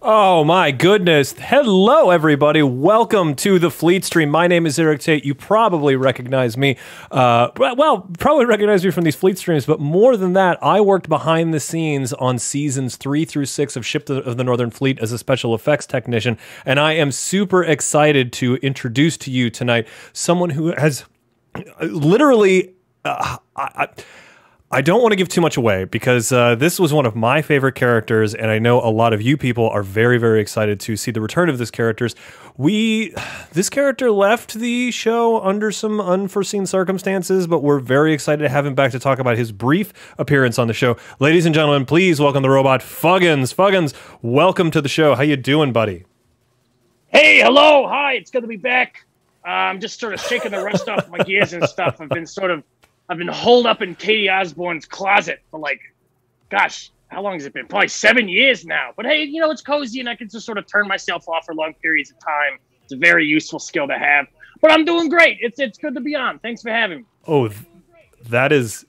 Oh my goodness. Hello everybody. Welcome to the Fleet Stream. My name is Eric Tate. You probably recognize me. Probably recognize me from these Fleet Streams, but more than that, I worked behind the scenes on seasons 3 through 6 of Ship of the Northern Fleet as a special effects technician, and I am super excited to introduce to you tonight someone who has literally I don't want to give too much away because this was one of my favorite characters, and I know a lot of you people are very, very excited to see the return of this character. This character left the show under some unforeseen circumstances, but we're very excited to have him back to talk about his brief appearance on the show. Ladies and gentlemen, please welcome the robot Fuggins. Fuggins, welcome to the show. How you doing, buddy? Hey, hello, hi. It's good to be back. I'm just sort of shaking the rust off my gears and stuff. I've been holed up in Katie Osborne's closet for gosh, how long has it been? Probably 7 years now. But hey, you know, it's cozy and I can just sort of turn myself off for long periods of time. It's a very useful skill to have. But I'm doing great. It's good to be on. Thanks for having me. Oh, that is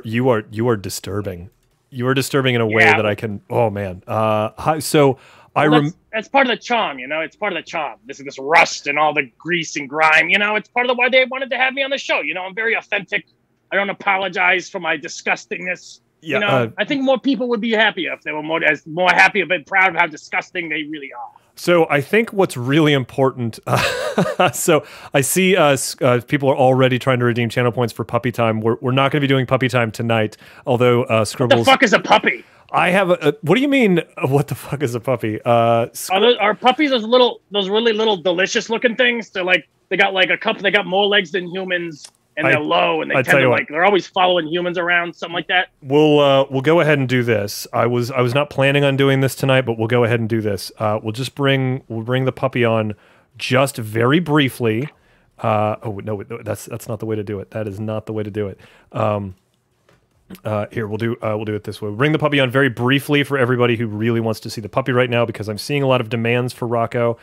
you are disturbing. You are disturbing in a way that I can. Oh man. That's part of the charm, you know. It's part of the charm. This rust and all the grease and grime, you know. It's part of why they wanted to have me on the show. You know, I'm very authentic. I don't apologize for my disgustingness. Yeah, you know, I think more people would be happier if they were more happy but proud of how disgusting they really are. So I think what's really important. So I see people are already trying to redeem channel points for puppy time. We're not going to be doing puppy time tonight. Although Scribbles. What the fuck is a puppy? I have what do you mean? What the fuck is a puppy? Are puppies those really little delicious looking things? They got more legs than humans, and they're low, and they tend to they're always following humans around, something like that. We'll go ahead and do this. I was not planning on doing this tonight, but we'll go ahead and do this. We'll bring the puppy on just very briefly. Oh no, that's not the way to do it. That is not the way to do it. Here we'll do it this way. We'll bring the puppy on very briefly for everybody who really wants to see the puppy right now, because I'm seeing a lot of demands for Rocco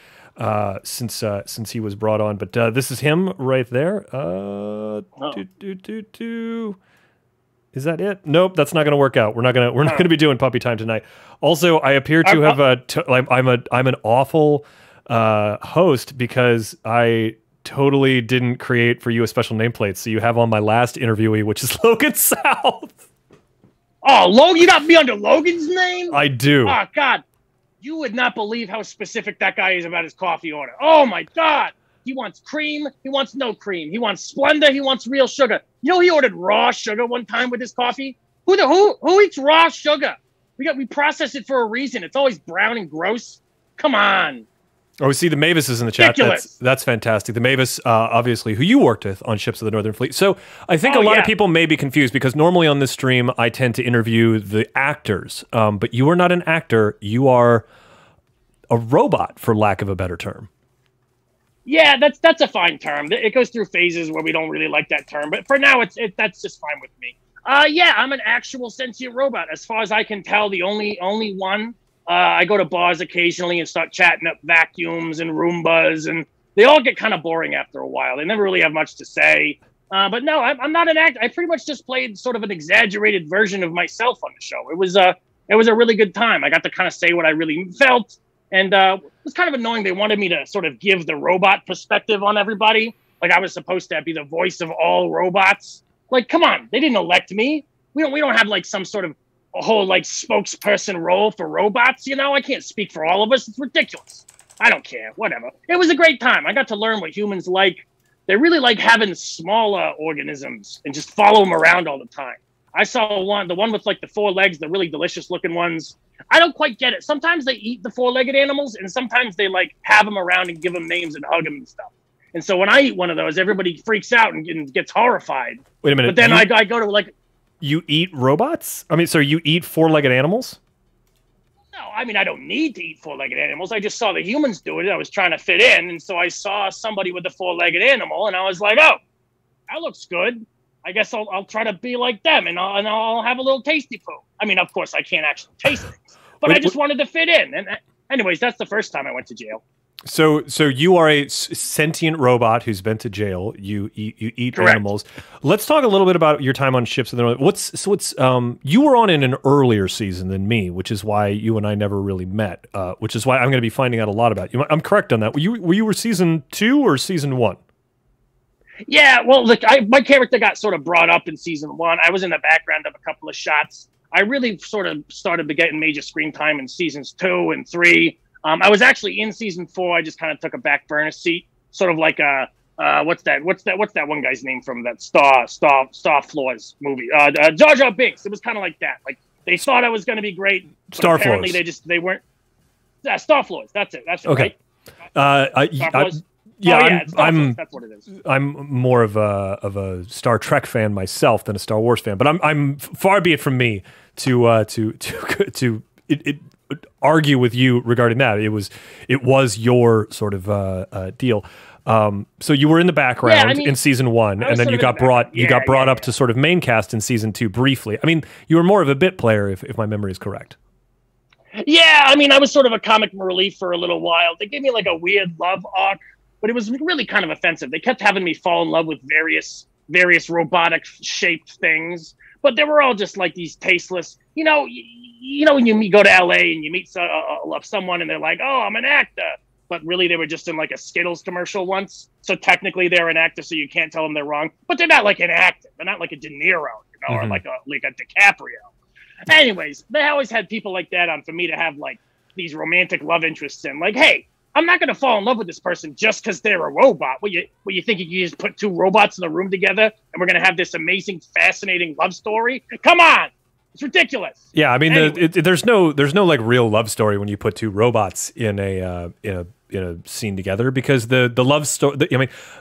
since he was brought on. But this is him right there. Is that it? Nope, that's not going to work out. We're not going to be doing puppy time tonight. Also, I appear to have I'm an awful host because I totally didn't create for you a special nameplate. So you have on my last interviewee, which is Logan South. Oh, Logan, you got me under Logan's name? I do. Oh, God. You would not believe how specific that guy is about his coffee order. Oh, my God. He wants cream. He wants no cream. He wants Splenda. He wants real sugar. You know, he ordered raw sugar one time with his coffee. Who eats raw sugar? We process it for a reason. It's always brown and gross. Come on. Oh, we see the Mavis is in the chat. That's fantastic. The Mavis, obviously, who you worked with on ships of the Northern Fleet. So I think a lot of people may be confused because normally on this stream I tend to interview the actors, but you are not an actor. You are a robot, for lack of a better term. Yeah, that's a fine term. It goes through phases where we don't really like that term, but for now, that's just fine with me. Yeah, I'm an actual sentient robot. As far as I can tell, the only one. I go to bars occasionally and start chatting up vacuums and Roombas, and they all get kind of boring after a while. They never really have much to say. But no, I'm not an actor. I pretty much just played sort of an exaggerated version of myself on the show. It was a really good time. I got to kind of say what I really felt. And it was kind of annoying. They wanted me to sort of give the robot perspective on everybody. Like I was supposed to be the voice of all robots. Like, come on, they didn't elect me. We don't have like some sort of a whole like spokesperson role for robots. You know, I can't speak for all of us. It's ridiculous. I don't care. Whatever. It was a great time. I got to learn what humans like. They really like having smaller organisms and just follow them around all the time. I saw the one with like the 4 legs, the really delicious looking ones. I don't quite get it. Sometimes they eat the 4-legged animals, and sometimes they like have them around and give them names and hug them and stuff. And so when I eat one of those, everybody freaks out and gets horrified. Wait a minute. But then I go to like... You eat robots? I mean, so you eat 4-legged animals? No, I mean, I don't need to eat 4-legged animals. I just saw the humans do it. I was trying to fit in, and so I saw somebody with a 4-legged animal, and I was like, oh, that looks good. I guess I'll try to be like them, and I'll have a little tasty poo. I mean, of course, I can't actually taste things, but I just wanted to fit in. And anyways, that's the first time I went to jail. So you are a sentient robot who's been to jail. You eat Correct. Animals. Let's talk a little bit about your time on ships of the North. You were on in an earlier season than me, which is why you and I never really met. Which is why I'm going to be finding out a lot about you. I'm correct on that. Were you season 2 or season 1? Yeah, well, look, my character got sort of brought up in season 1. I was in the background of a couple of shots. I really sort of started to get major screen time in seasons 2 and 3. I was actually in season 4. I just kind of took a back burner seat, sort of like what's that one guy's name from that Star Floors movie? Jar Jar Binks. It was kind of like that. Like they thought I was going to be great. Star apparently Floors. They weren't. Yeah, Star Floors. That's it. Okay. Right? Star Floors? That's what it is. I'm more of a Star Trek fan myself than a Star Wars fan, but I'm far be it from me to argue with you regarding that. It was your sort of deal. So you were in the background in season 1, and then you got brought up to sort of main cast in season 2 briefly. I mean, you were more of a bit player, if my memory is correct. Yeah, I mean, I was sort of a comic relief for a little while. They gave me like a weird love arc, but it was really kind of offensive. They kept having me fall in love with various robotic shaped things, but they were all just like these tasteless. You know when you go to LA and you meet someone and they're like, "Oh, I'm an actor," but really they were just in like a Skittles commercial once. So technically they're an actor, so you can't tell them they're wrong. But they're not like an actor. They're not like a De Niro, or like a DiCaprio. Anyways, they always had people like that on for me to have like these romantic love interests in. Like, hey, I'm not going to fall in love with this person just because they're a robot. What you think you can just put 2 robots in a room together and we're going to have this amazing, fascinating love story? Come on. It's ridiculous. Yeah, I mean, there's no like real love story when you put 2 robots in a scene together, because the love story.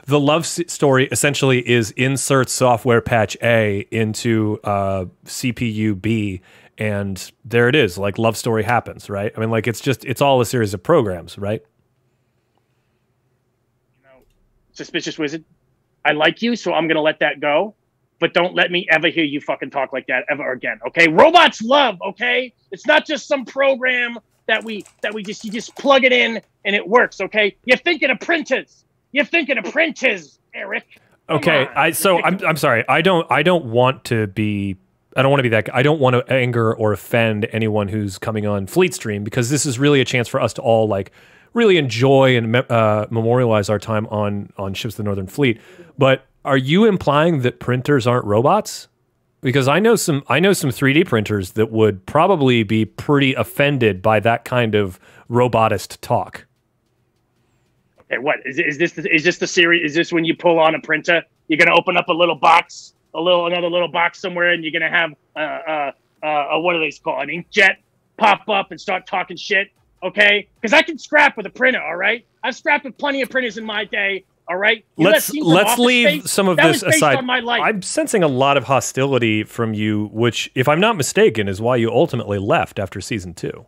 The love story essentially is insert software patch A into CPU B, and there it is. Like love story happens, right? I mean, like it's all a series of programs, right? Suspicious Wizard, I like you, so I'm going to let that go. But don't let me ever hear you fucking talk like that ever again, okay? Robots love, okay? It's not just some program that you just plug it in and it works, okay? You're thinking of printers. You're thinking of printers, Eric. Okay, I'm sorry. I don't want to be I don't want to be that guy. I don't want to anger or offend anyone who's coming on Fleet Stream, because this is really a chance for us to all like really enjoy and memorialize our time on ships of the Northern Fleet. But are you implying that printers aren't robots? Because I know some 3D printers that would probably be pretty offended by that kind of robotist talk. Okay, what is this the series? Is this when you pull on a printer, you're gonna open up a little box, another little box somewhere, and you're gonna have what do they call an inkjet pop up and start talking shit? Okay, because I can scrap with a printer. All right, I've scrapped with plenty of printers in my day. All right, let's leave some of this aside. I'm sensing a lot of hostility from you, which, if I'm not mistaken, is why you ultimately left after season 2.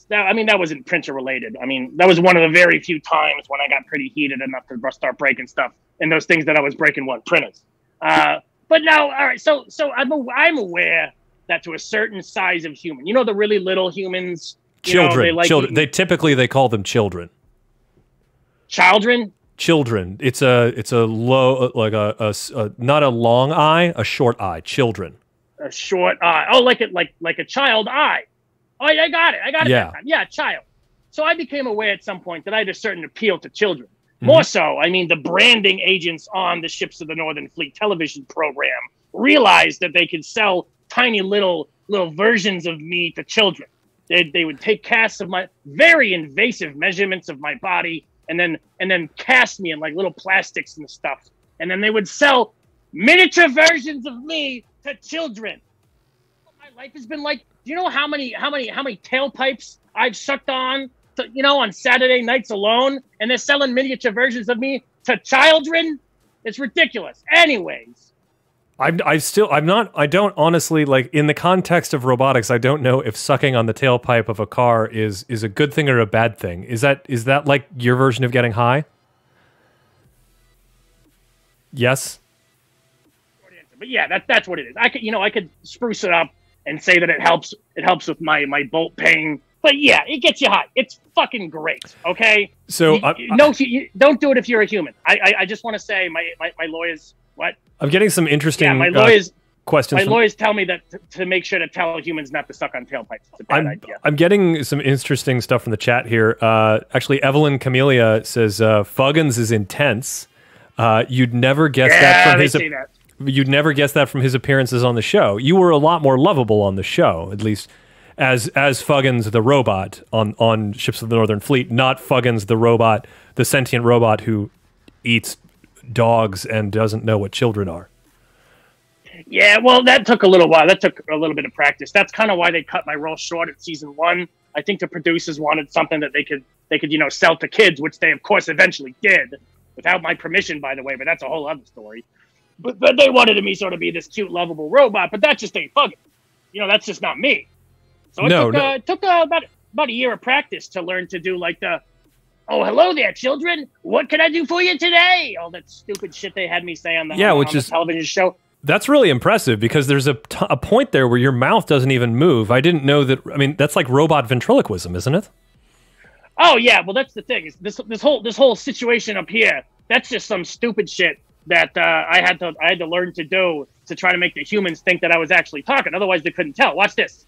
That wasn't printer related. I mean, that was one of the very few times when I got pretty heated enough to start breaking stuff, and those things that I was breaking weren't printers. But now, all right, so I'm aware that to a certain size of human, the really little humans, children. They typically call them children. Children. It's a low, like a not a long eye, a short eye. Children. A short eye. Oh, like a child eye. Oh, I got it. Yeah. That time. Yeah, child. So I became aware at some point that I had a certain appeal to children. More so, I mean, the branding agents on the ships of the Northern Fleet television program realized that they could sell tiny little versions of me to children. They would take casts of my very invasive measurements of my body, and then cast me in like little plastics and stuff, and then they would sell miniature versions of me to children. My life has been like. Do you know how many tailpipes I've sucked on, on Saturday nights alone, and they're selling miniature versions of me to children? It's ridiculous. Anyways, I don't honestly, like, in the context of robotics, I don't know if sucking on the tailpipe of a car is a good thing or a bad thing. Is that like your version of getting high? Yes. But yeah, that's what it is. I could spruce it up and say that it helps with my bolt pain. But yeah, it gets you high. It's fucking great, okay? So you don't do it if you're a human. I just want to say my lawyers, what? I'm getting some interesting my lawyers questions. My lawyers tell me that to make sure to tell humans not to suck on tailpipes. It's a bad idea. I'm getting some interesting stuff from the chat here. Actually, Evelyn Camellia says, Fuggins is intense. You'd never guess that from his... You'd never guess that from his appearances on the show. You were a lot more lovable on the show, at least as Fuggins the robot on Ships of the Northern Fleet, not Fuggins the robot, the sentient robot who eats dogs and doesn't know what children are. Yeah, well, that took a little while. That took a little bit of practice. That's kind of why they cut my role short at season 1. I think the producers wanted something that they could sell to kids, which they of course eventually did, without my permission, by the way. But that's a whole other story. But they wanted me sort of be this cute, lovable robot, but that just ain't Fuggins. That's just not me. So it took about a year of practice to learn to do like the, oh, hello there, children. What can I do for you today? All that stupid shit they had me say on the television show. That's really impressive, because there's a point there where your mouth doesn't even move. I didn't know that. I meto that's like robot ventriloquism, isn't it? Oh yeah, well that's the thing. This whole situation up here. That's just some stupid shit that I had to learn to do to try to make the humans think that I was actually talking. Otherwise, they couldn't tell. Watch this.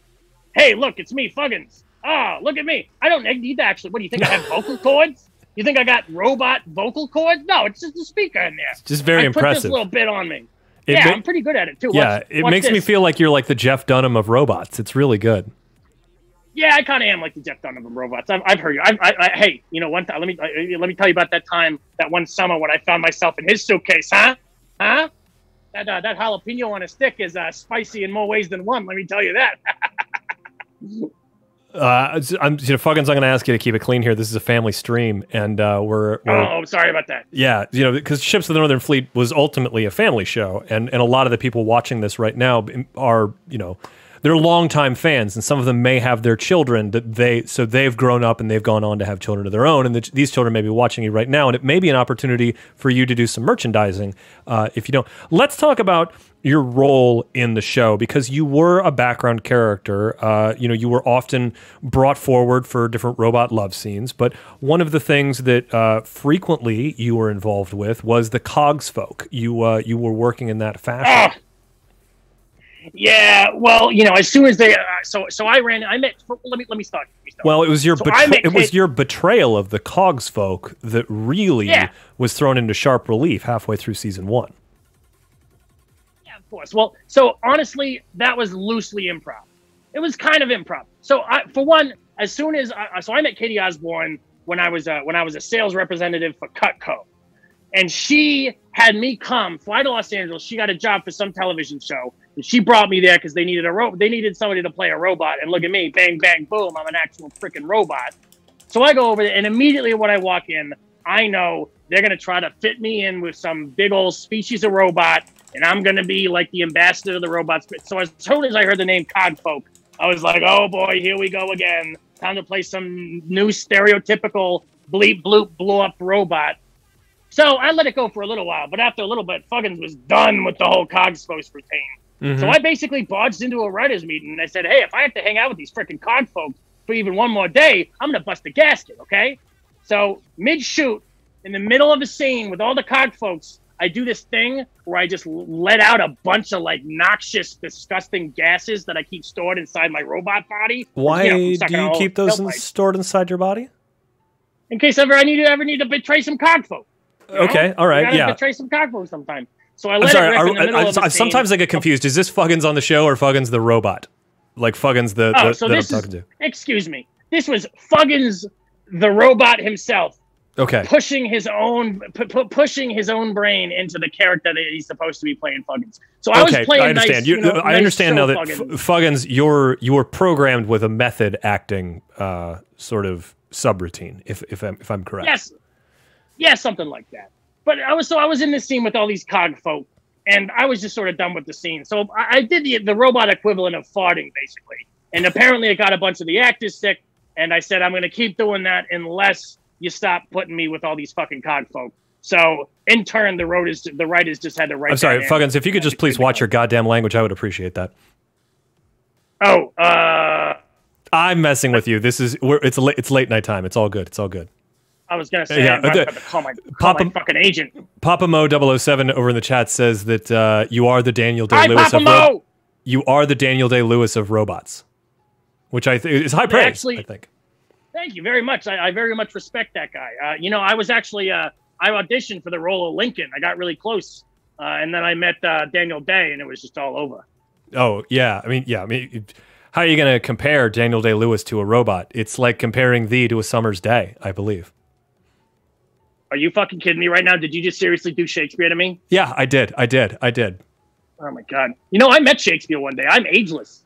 Hey, look, it's me, Fuggins. Ah, look at me. I don't need to actually. What do you think? I have vocal cords? You think I got robot vocal cords? No, it's just a speaker in there. It's just very impressive. Put this little bit on me. I'm pretty good at it too. Yeah, it makes me feel like you're like the Jeff Dunham of robots. It's really good. Yeah, I kind of am like the Jeff Dunham of robots. I've heard you. Hey, one time, let me tell you about that time, that one summer when I found myself in his suitcase, huh? That jalapeno on a stick is spicy in more ways than one. Let me tell you that. Fuggins, I'm going to ask you to keep it clean here. This is a family stream, and we're oh, sorry about that. Yeah, because Ships of the Northern Fleet was ultimately a family show, and a lot of the people watching this right now are, they're longtime fans, and some of them may have their children so they've grown up and they've gone on to have children of their own, and these children may be watching you right now, and it may be an opportunity for you to do some merchandising if you don't. Let's talk about your role in the show, because you were a background character. You were often brought forward for different robot love scenes, but one of the things that frequently you were involved with was the Cogs folk. You were working in that fashion. Yeah, well, as soon as they, so I ran. I met. Let me start. Well, it was your So I met it was Kate- your betrayal of the Cogs folk that really Yeah. was thrown into sharp relief halfway through season 1. Yeah, of course. Well, so honestly, that was loosely improv. It was kind of improv. So for one, as soon as I met Katie Osborne when I was a sales representative for Cutco, and she had me fly to Los Angeles. She got a job for some television show, and she brought me there because they needed somebody to play a robot. And look at me, bang bang boom, I'm an actual freaking robot. So I go over there, and immediately when I walk in, I know they're gonna try to fit me in with some big old species of robot, and I'm gonna be like the ambassador of the robots. So as soon as I heard the name Cogfolk, I was like, oh boy, here we go again. Time to play some new stereotypical bleep bloop blow up robot. So I let it go for a little while, but after a little bit, Fuggins was done with the whole Cogsfolk routine. Mm-hmm. So I basically barged into a writers' meeting, and I said, hey, if I have to hang out with these freaking Cogfolk for even one more day, I'm going to bust a gasket, okay? So mid-shoot, in the middle of the scene with all the Cogfolks, I do this thing where I just let out a bunch of, like, noxious, disgusting gases that I keep stored inside my robot body. Why do you keep those stored inside your body? In case I ever need to betray some Cogfolk. Okay, all right, yeah. Betray some Cogfolk sometime. So I let it rip in the middle of the scene. Sometimes I get confused. Is this Fuggins on the show or Fuggins the robot? Like Fuggins that I'm talking to. Excuse me. This was Fuggins the robot himself. Okay. Pushing his own brain into the character that he's supposed to be playing, Fuggins. So I was playing. I understand. Nice, I understand now that Fuggins, you're programmed with a method acting sort of subroutine, if I'm correct. Yes. Yeah, something like that. But I was in this scene with all these cog folk, and I was just sort of done with the scene. So I did the robot equivalent of farting, basically. And apparently it got a bunch of the actors sick, and I said, I'm going to keep doing that unless you stop putting me with all these fucking cog folk. So in turn, the writers just had to write. I'm sorry, Fuggins, if you could just please watch your goddamn language, I would appreciate that. Oh, I'm messing with you. It's late night time. It's all good. It's all good. I was going to say, I'm about to call my fucking agent. Papa Mo 007 over in the chat says that you are the Daniel Day-Lewis of you are the Daniel Day-Lewis of robots, which I think is high praise. Actually, I think. Thank you very much. I very much respect that guy. I was actually I auditioned for the role of Lincoln. I got really close, and then I met Daniel Day, and it was just all over. Oh yeah, I mean, how are you going to compare Daniel Day-Lewis to a robot? It's like comparing thee to a summer's day, I believe. Are you fucking kidding me right now? Did you just seriously do Shakespeare to me? Yeah, I did. Oh my God. I met Shakespeare one day. I'm ageless.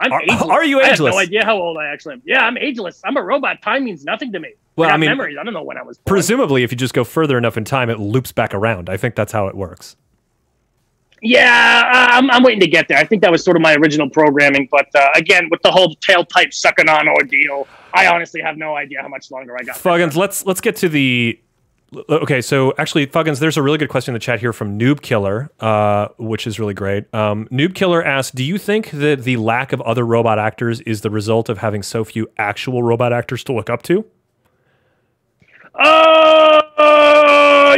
Ageless. Are you ageless? I have no idea how old I actually am. Yeah, I'm ageless. I'm a robot. Time means nothing to me. Well, I mean, memories. I don't know when I was born. Presumably, if you just go further enough in time, it loops back around. I think that's how it works. Yeah, I'm waiting to get there. I think that was sort of my original programming. But again, with the whole tailpipe sucking on ordeal, I honestly have no idea how much longer I got. Fuggins, let's get to the... Okay, so actually, Fuggins, there's a really good question in the chat here from Noob Killer, which is really great. Noob Killer asks, do you think that the lack of other robot actors is the result of having so few actual robot actors to look up to?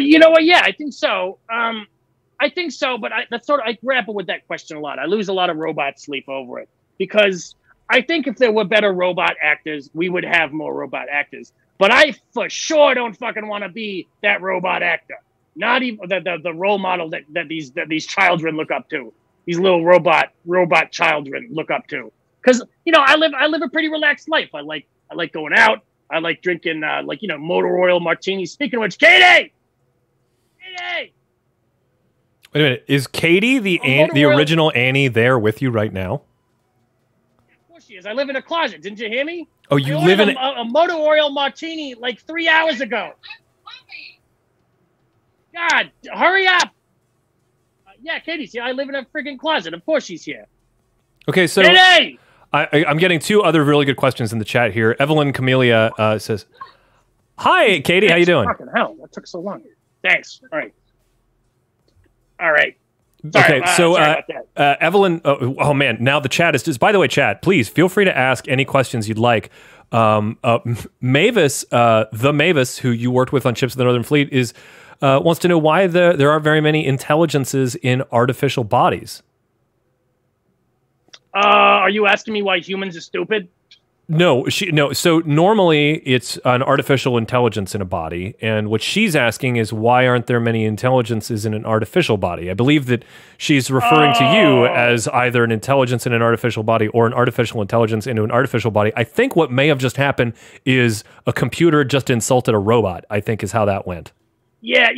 You know what? Yeah, I think so. But I grapple with that question a lot. I lose a lot of robot sleep over it because I think if there were better robot actors, we would have more robot actors. But I for sure don't fucking want to be that robot actor. Not even the role model that these children look up to. These little robot children look up to. Because I live a pretty relaxed life. I like going out. I like drinking motor oil martinis. Speaking of which, Katie. Wait a minute. Is Katie the original Annie there with you right now? Of course she is. I live in a closet. Didn't you hear me? Oh, you live in a motor oil martini like 3 hours ago. God, hurry up! Yeah, Katie's here. I live in a freaking closet. Of course she's here. Okay, so Katie! I'm getting two other really good questions in the chat here. Evelyn Camellia says, "Hi, Katie. How you doing?" Fucking hell, that took so long. Thanks. All right. Sorry, okay, so Evelyn, oh man, now the chat is just, by the way, chat, please feel free to ask any questions you'd like. Mavis, the Mavis, who you worked with on Ships of the Northern Fleet, wants to know why there aren't very many intelligences in artificial bodies. Are you asking me why humans are stupid? No, no. So normally it's an artificial intelligence in a body, and what she's asking is why aren't there many intelligences in an artificial body? I believe that she's referring to you as either an intelligence in an artificial body or an artificial intelligence into an artificial body. I think what may have just happened is a computer just insulted a robot, I think is how that went. Yeah.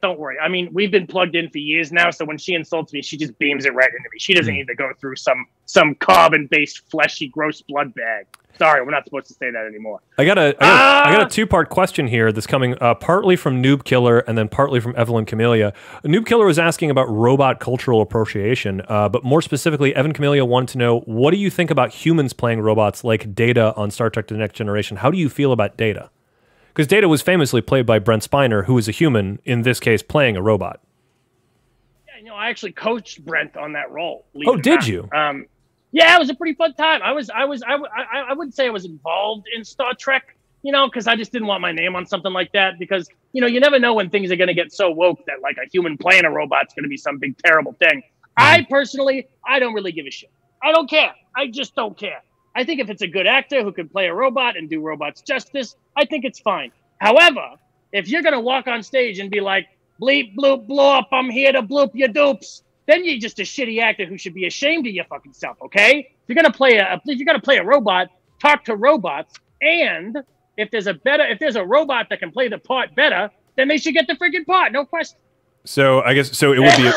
Don't worry. I mean, we've been plugged in for years now, so when she insults me, she just beams it right into me. She doesn't need to go through some carbon-based, fleshy, gross blood bag. Sorry, we're not supposed to say that anymore. I got a two-part question here that's coming partly from Noob Killer and then partly from Evelyn Camellia. Noob Killer was asking about robot cultural appropriation, but more specifically, Evan Camellia wanted to know, what do you think about humans playing robots like Data on Star Trek The Next Generation? How do you feel about Data? Because Data was famously played by Brent Spiner, who is a human, in this case, playing a robot. Yeah, I actually coached Brent on that role. Oh, did you? Yeah, it was a pretty fun time. I wouldn't say I was involved in Star Trek, because I just didn't want my name on something like that. Because you never know when things are going to get so woke that like a human playing a robot's going to be some big terrible thing. I personally, I don't really give a shit. I don't care. I just don't care. I think if it's a good actor who can play a robot and do robots justice, I think it's fine. However, if you're going to walk on stage and be like, bleep, bloop, blop, I'm here to bloop your dupes, then you're just a shitty actor who should be ashamed of your fucking self, okay? If you're going to play a robot, talk to robots, and if there's a robot that can play the part better, then they should get the freaking part, no question. So I guess, so it would be...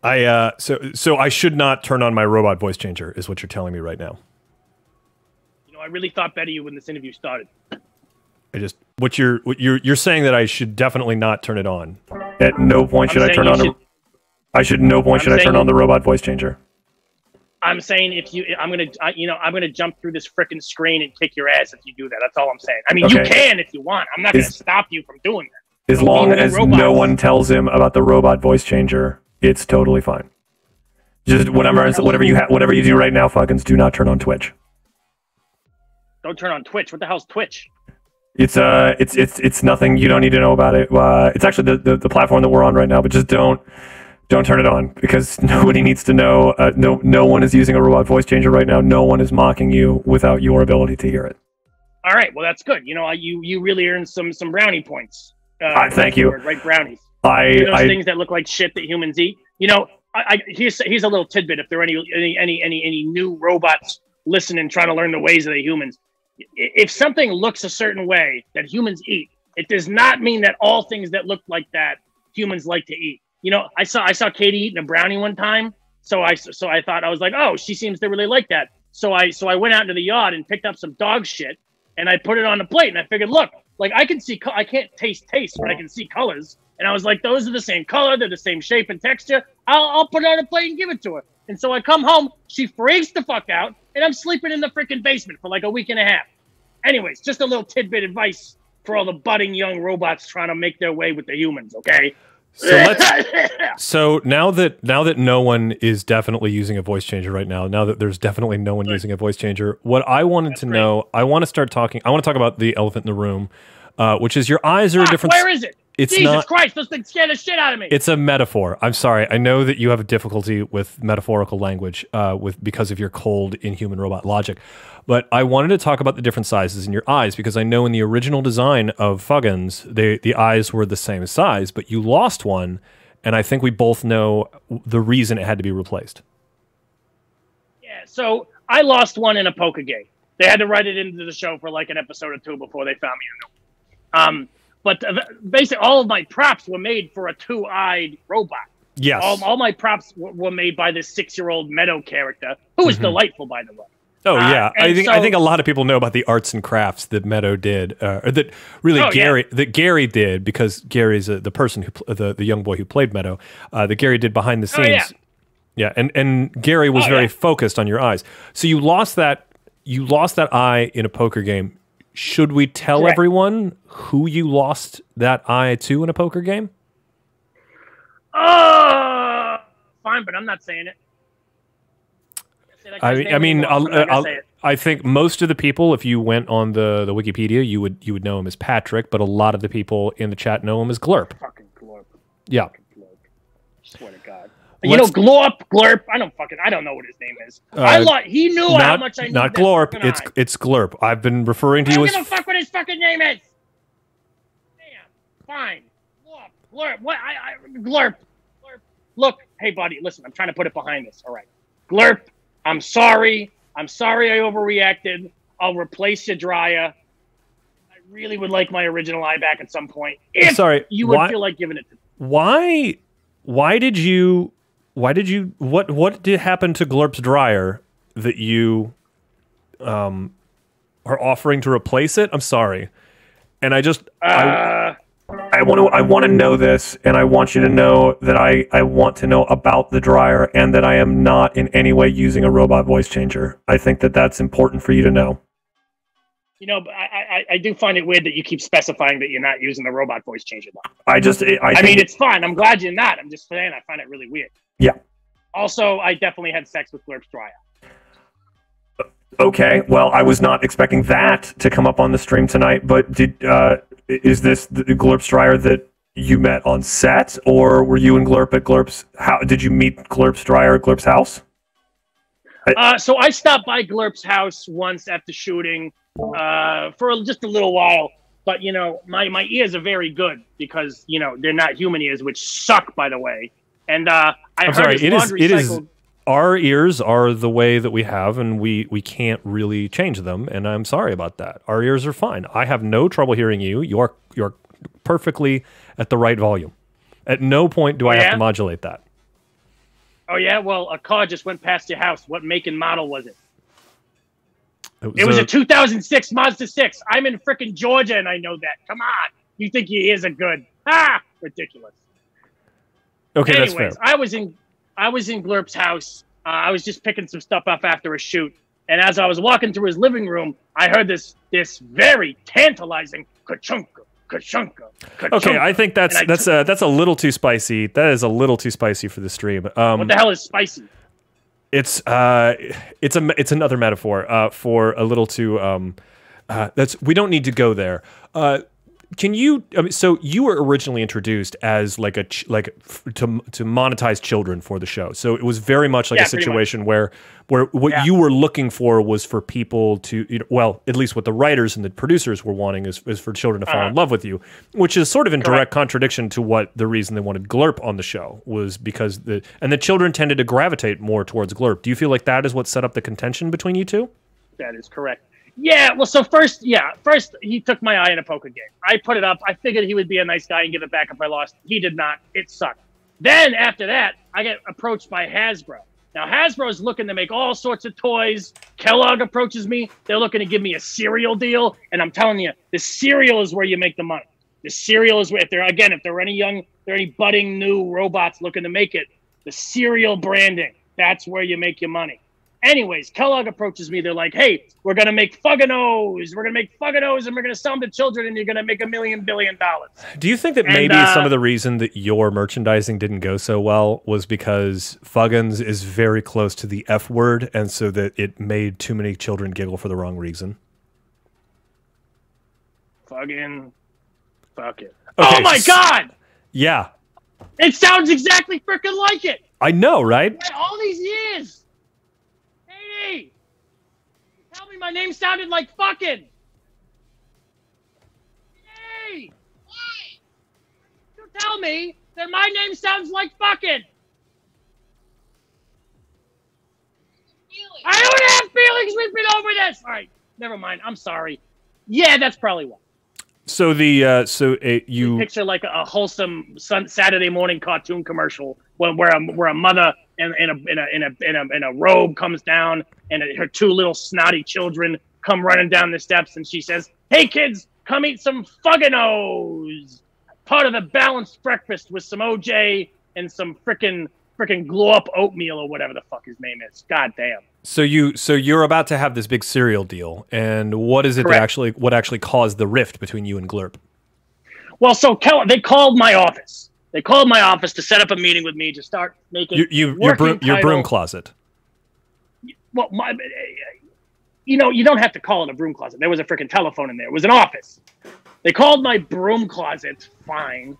So I should not turn on my robot voice changer, is what you're telling me right now. I really thought better of you when this interview started. You're saying that I should definitely not turn it on. At no point should I turn on the robot voice changer. I'm saying I'm gonna jump through this frickin' screen and kick your ass if you do that. That's all I'm saying. I mean, okay. You can if you want. I'm not gonna stop you from doing that. As long as no one tells him about the robot voice changer, it's totally fine. Just whatever you do right now, Fuggins, do not turn on Twitch. Don't turn on Twitch. What the hell's Twitch? It's nothing. You don't need to know about it. It's actually the platform that we're on right now, but just don't turn it on because nobody needs to know. No one is using a robot voice changer right now. No one is mocking you without your ability to hear it. All right. Well, that's good. You really earned some brownie points. Thank you. Right, brownies. Those things that look like shit that humans eat. Here's a little tidbit. If there are any new robots listening, trying to learn the ways of the humans, if something looks a certain way that humans eat, it does not mean that all things that look like that humans like to eat. I saw Katie eating a brownie one time, so I thought, I was like, oh, she seems to really like that. So I went out into the yard and picked up some dog shit and I put it on the plate and I figured, look, like I can't taste, but I can see colors. And I was like, those are the same color. They're the same shape and texture. I'll put it on a plate and give it to her. And so I come home, she freaks the fuck out, and I'm sleeping in the freaking basement for like a week and a half. Anyways, just a little tidbit advice for all the budding young robots trying to make their way with the humans, okay? So now that no one is definitely using a voice changer right now that there's definitely no one using a voice changer, what I wanted to know, I want to talk about the elephant in the room, which is your eyes are a different... Where is it? Jesus Christ, those things scare the shit out of me. It's a metaphor. I'm sorry. I know that you have a difficulty with metaphorical language because of your cold inhuman robot logic. But I wanted to talk about the different sizes in your eyes because I know in the original design of Fuggins, the eyes were the same size, but you lost one, and I think we both know the reason it had to be replaced. Yeah, so I lost one in a poker game. They had to write it into the show for like an episode or two before they found me a new one. But basically, all of my props were made for a two-eyed robot. Yes. All my props were made by this 6-year-old Meadow character, who was delightful, by the way. Oh yeah, I think a lot of people know about the arts and crafts that Meadow did, or that really Gary did, because Gary's the person who the young boy who played Meadow. That Gary did behind the scenes. Yeah, and Gary was very focused on your eyes. So you lost that eye in a poker game. Should we tell everyone who you lost that eye to in a poker game? Fine, but I'm not saying it. I think most of the people, if you went on the Wikipedia, you would know him as Patrick, but a lot of the people in the chat know him as Glurp. Fucking Glurp. Yeah. Fucking Glurp. Swear to God. You know, Glorp, Glurp. I don't know what his name is. He knew how much I needed. Not Glorp. It's Glurp. I've been referring to you as. I don't give a fuck what his fucking name is. Damn. Fine. Glurp. What? Glurp. Look, hey buddy, listen. I'm trying to put it behind us. All right. Glurp. I'm sorry. I overreacted. I'll replace your dryer. I really would like my original eye back at some point. If you would feel like giving it to me. Why did you? What did happen to Glurp's dryer that you are offering to replace it? I'm sorry, and I want to know this, and I want you to know that I want to know about the dryer, and that I am not in any way using a robot voice changer. I think that that's important for you to know. You know, but I do find it weird that you keep specifying that you're not using the robot voice changer. I mean, it's fine. I'm glad you're not. I'm just saying I find it really weird. Yeah. Also, I definitely had sex with Glurp's dryer. Okay, well, I was not expecting that to come up on the stream tonight, but is this the Glurp's dryer that you met on set, or were you and Glurp at Glurp's house? Did you meet Glurp's dryer at Glurp's house? So I stopped by Glurp's house once after shooting for just a little while, but, you know, my ears are very good because, you know, they're not human ears, which suck, by the way. And I'm sorry, it is our ears are the way that we have, and we can't really change them, and I'm sorry about that. Our ears are fine. I have no trouble hearing you. You're perfectly at the right volume. At no point do I have to modulate that. Oh, yeah? Well, a car just went past your house. What make and model was it? It was a 2006 Mazda 6. I'm in frickin' Georgia, and I know that. Come on. You think your ears are good. Ah! Ridiculous. Okay, anyways, that's fair. I was in Glurp's house. I was just picking some stuff up after a shoot. And as I was walking through his living room, I heard this very tantalizing ka-chunka, ka-chunka, ka-chunka. Okay, I think that's a little too spicy. That is a little too spicy for the stream. What the hell is spicy? It's another metaphor for a little too we don't need to go there. Can you? So you were originally introduced as to monetize children for the show. So it was very much like a situation where what you were looking for was for people to, well, at least what the writers and the producers were wanting is for children to fall in love with you, which is sort of in direct contradiction to what the reason they wanted Glurp on the show was, because the children tended to gravitate more towards Glurp. Do you feel like that is what set up the contention between you two? That is correct. Yeah, well, so first he took my eye in a poker game. I put it up. I figured he would be a nice guy and give it back if I lost. He did not. It sucked. Then after that, I get approached by Hasbro. Now, Hasbro's looking to make all sorts of toys. Kellogg approaches me. They're looking to give me a cereal deal. And I'm telling you, the cereal is where you make the money. The cereal is where, if there are any budding new robots looking to make it, the cereal branding, that's where you make your money. Anyways, Kellogg approaches me. They're like, hey, we're going to make Fuggins. We're going to make Fuggins, and we're going to sell them to children, and you're going to make $1 billion. Do you think that maybe some of the reason that your merchandising didn't go so well was because Fuggins is very close to the F word, and so that it made too many children giggle for the wrong reason? Fuck it. Okay. Oh, my God! Yeah. It sounds exactly freaking like it. I know, right? All these years. Hey, tell me my name sounded like fucking. Hey, why? You tell me that my name sounds like fucking. I don't have feelings. We've been over this. All right, never mind. I'm sorry. Yeah, that's probably why. So you picture like a wholesome Saturday morning cartoon commercial where a mother in a robe comes down and her two little snotty children come running down the steps, and she says, "Hey kids, come eat some Fuggins, part of the balanced breakfast with some OJ and some frickin' glow up oatmeal," or whatever the fuck his name is. God damn. So you're about to have this big cereal deal, and what is it that what actually caused the rift between you and Glurp? Well, so they called my office. They called my office to set up a meeting with me to start making your broom closet. Well, you don't have to call it a broom closet. There was a freaking telephone in there. It was an office. They called my broom closet, fine,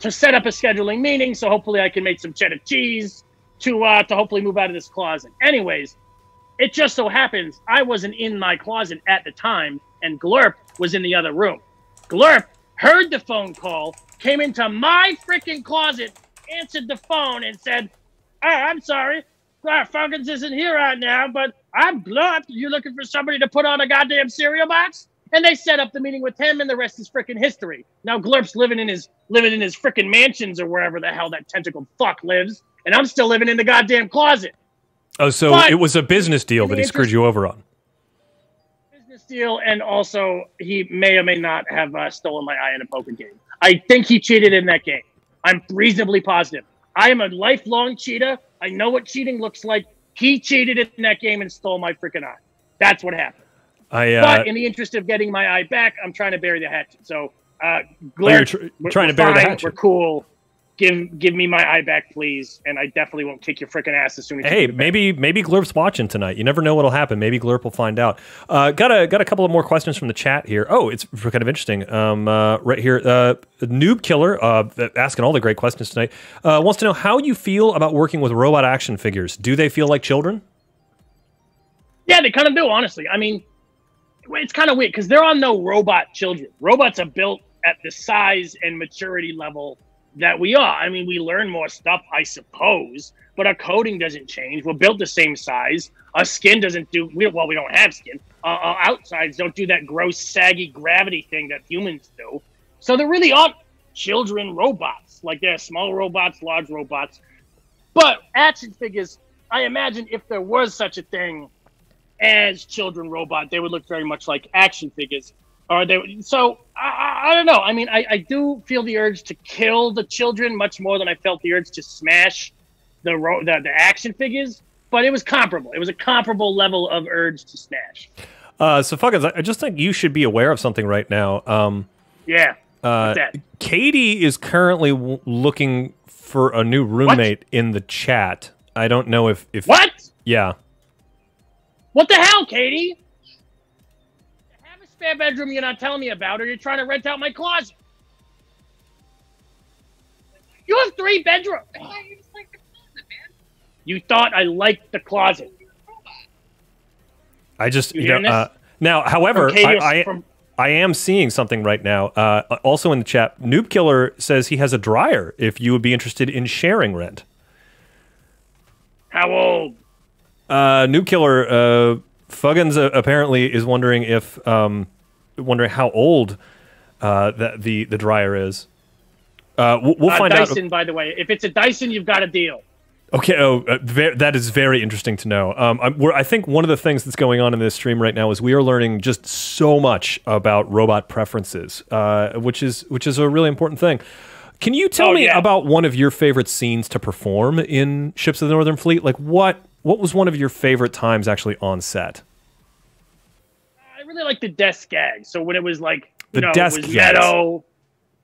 to set up a scheduling meeting, so hopefully I can make some cheddar cheese to hopefully move out of this closet. Anyways, it just so happens I wasn't in my closet at the time, and Glurp was in the other room. Glurp heard the phone call, came into my freaking closet, answered the phone, and said, "Oh, I'm sorry. Fuggins isn't here right now, but I'm Glurp. You looking for somebody to put on a goddamn cereal box?" And they set up the meeting with him, and the rest is freaking history. Now Glurp's living in his freaking mansions or wherever the hell that tentacled fuck lives, and I'm still living in the goddamn closet. Oh, so but it was a business deal that he screwed you over on. Business deal, and also he may or may not have stolen my eye in a poker game. I think he cheated in that game. I'm reasonably positive. I am a lifelong cheater. I know what cheating looks like. He cheated in that game and stole my freaking eye. That's what happened. But in the interest of getting my eye back, I'm trying to bury the hatchet. So, you're trying to bury the hatchet. We're cool. Give me my eye back, please, and I definitely won't kick your freaking ass as soon as. Hey, maybe Glurp's watching tonight. You never know what'll happen. Maybe Glurp will find out. Got a couple of more questions from the chat here. Oh, it's kind of interesting. Right here, Noob Killer asking all the great questions tonight. Wants to know how you feel about working with robot action figures. Do they feel like children? Yeah, they kind of do. Honestly, I mean, it's kind of weird because there are no robot children. Robots are built at the size and maturity level that we are. I mean, we learn more stuff, I suppose, but our coding doesn't change. We're built the same size. Our skin doesn't do, we don't have skin. Our outsides don't do that gross, saggy gravity thing that humans do. So there really aren't children robots. Like, there are small robots, large robots. But action figures, I imagine if there was such a thing as children robot, they would look very much like action figures. Or they, so I don't know. I mean, I do feel the urge to kill the children much more than I felt the urge to smash the action figures. But it was comparable. It was a comparable level of urge to smash. So Fuggins, I just think you should be aware of something right now. Yeah. What's that? Katie is currently looking for a new roommate in the chat. I don't know if what? Yeah. What the hell, Katie? Have a spare bedroom you're not telling me about, or you're trying to rent out my closet. You have 3 bedrooms. I thought you just liked the closet, man. You thought I liked the closet. I just, now, however, I am seeing something right now. Also in the chat, Noob Killer says he has a dryer if you would be interested in sharing rent. How old? Noob Killer, Fuggins apparently is wondering if, wondering how old the dryer is. We'll find out. Dyson, by the way. If it's a Dyson, you've got a deal. Okay, that is very interesting to know. I think one of the things that's going on in this stream right now is we are learning just so much about robot preferences, which is a really important thing. Can you tell me about one of your favorite scenes to perform in Ships of the Northern Fleet? Like, what was one of your favorite times actually on set? I really like the desk gag. So when it was like, it was Meadow.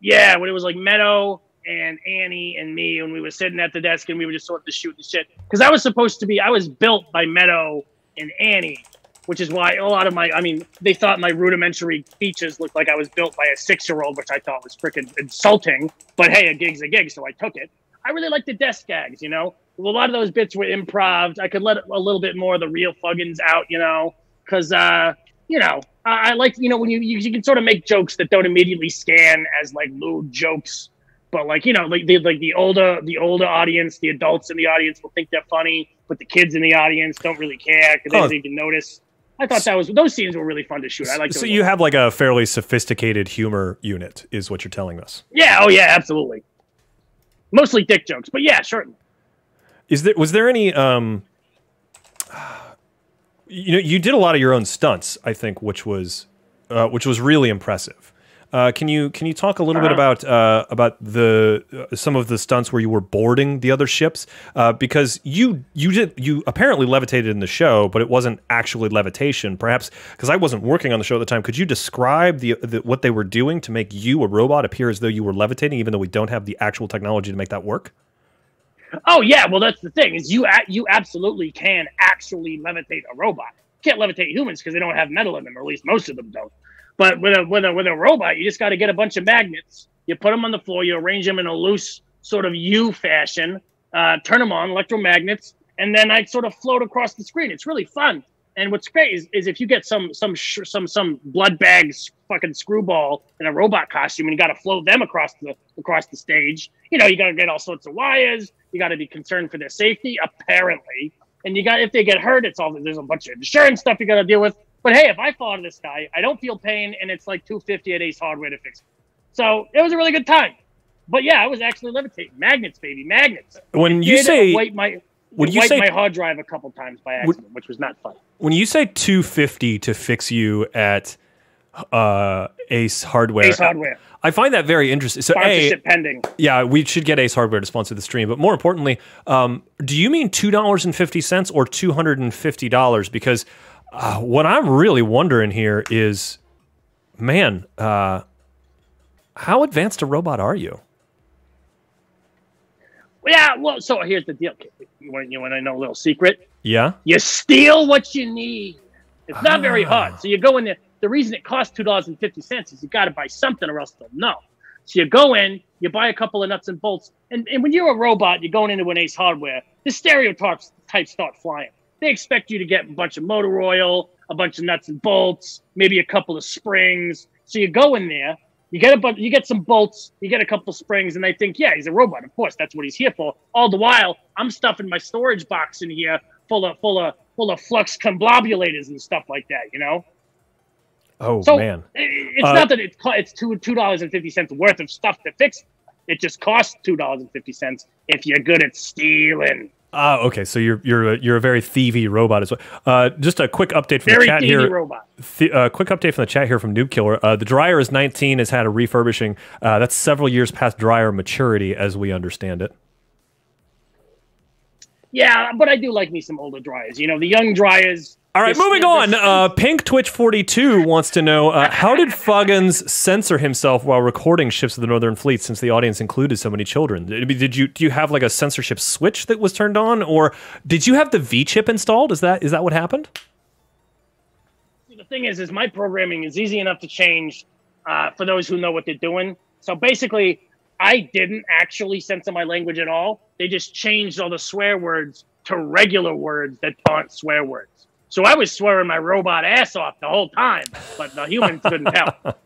Yeah, when it was like Meadow and Annie and me, when we were sitting at the desk and we were just sort of shooting shit. Because I was built by Meadow and Annie, which is why a lot of they thought my rudimentary features looked like I was built by a 6-year-old, which I thought was freaking insulting. But hey, a gig's a gig, so I took it. I really like the desk gags, A lot of those bits were improv. I could let a little bit more of the real Fuggins out, because, I like, when you can sort of make jokes that don't immediately scan as like lewd jokes. But like, the older audience, the adults in the audience will think they're funny, but the kids in the audience don't really care because they don't even notice. I thought those scenes were really fun to shoot. I like. So you have like a fairly sophisticated humor unit, is what you're telling us? Yeah. Oh yeah. Absolutely. Mostly dick jokes, but yeah, certainly. Was there any? You did a lot of your own stunts, I think, which was really impressive. Can you talk a little bit about some of the stunts where you were boarding the other ships? Because you apparently levitated in the show, but it wasn't actually levitation. Perhaps because I wasn't working on the show at the time. Could you describe what they were doing to make you, a robot, appear as though you were levitating, even though we don't have the actual technology to make that work? Oh yeah, well that's the thing is you absolutely can actually levitate a robot. You can't levitate humans because they don't have metal in them, or at least most of them don't. But with a robot, you just got to get a bunch of magnets. You put them on the floor. You arrange them in a loose sort of U fashion. Turn them on, electromagnets, and then I sort of float across the screen. It's really fun. And what's great is if you get some blood bags fucking screwball in a robot costume and you got to float them across the stage. You know, you got to get all sorts of wires. You got to be concerned for their safety, apparently. And if they get hurt, there's a bunch of insurance stuff you got to deal with. But hey, if I fall to this guy, I don't feel pain, and it's like $250 at Ace Hardware to fix it. So it was a really good time. But yeah, I was actually levitating. Magnets, baby, magnets. When you say my hard drive a couple times by accident, which was not fun. When you say $250 to fix you at Ace Hardware, I find that very interesting. So sponsorship pending. Yeah, we should get Ace Hardware to sponsor the stream. But more importantly, do you mean $2.50 or $250? Because what I'm really wondering here is, man, how advanced a robot are you? Yeah, well, so here's the deal. You want to know a little secret? Yeah. You steal what you need. It's not very hard. So you go in there. The reason it costs $2.50 is you got to buy something or else they'll know. So you go in, you buy a couple of nuts and bolts, and when you're a robot, you're going into an Ace Hardware, the stereotypes start flying. They expect you to get a bunch of motor oil, a bunch of nuts and bolts, maybe a couple of springs. So you go in there, you get some bolts, you get a couple springs, and they think, yeah, he's a robot. Of course, that's what he's here for. All the while, I'm stuffing my storage box in here full of flux comblobulators and stuff like that, you know? Oh, so man. It's not that it's $2.50 worth of stuff to fix. It just costs $2.50 if you're good at stealing. Okay, so you're a very thievy robot as well. Just a quick update from very the chat here. Robot. Quick update from the chat here from Noob Killer. The dryer is 19, has had a refurbishing. That's several years past dryer maturity, as we understand it. Yeah, but I do like me some older dryers. You know, the young dryers. All right, moving on. Pink Twitch 42 wants to know how did Fuggins censor himself while recording Ships of the Northern Fleet, since the audience included so many children? Do you have like a censorship switch that was turned on, or did you have the V chip installed? Is that what happened? The thing is my programming is easy enough to change for those who know what they're doing. So basically, I didn't actually censor my language at all. They just changed all the swear words to regular words that aren't swear words. So I was swearing my robot ass off the whole time, but the humans couldn't tell.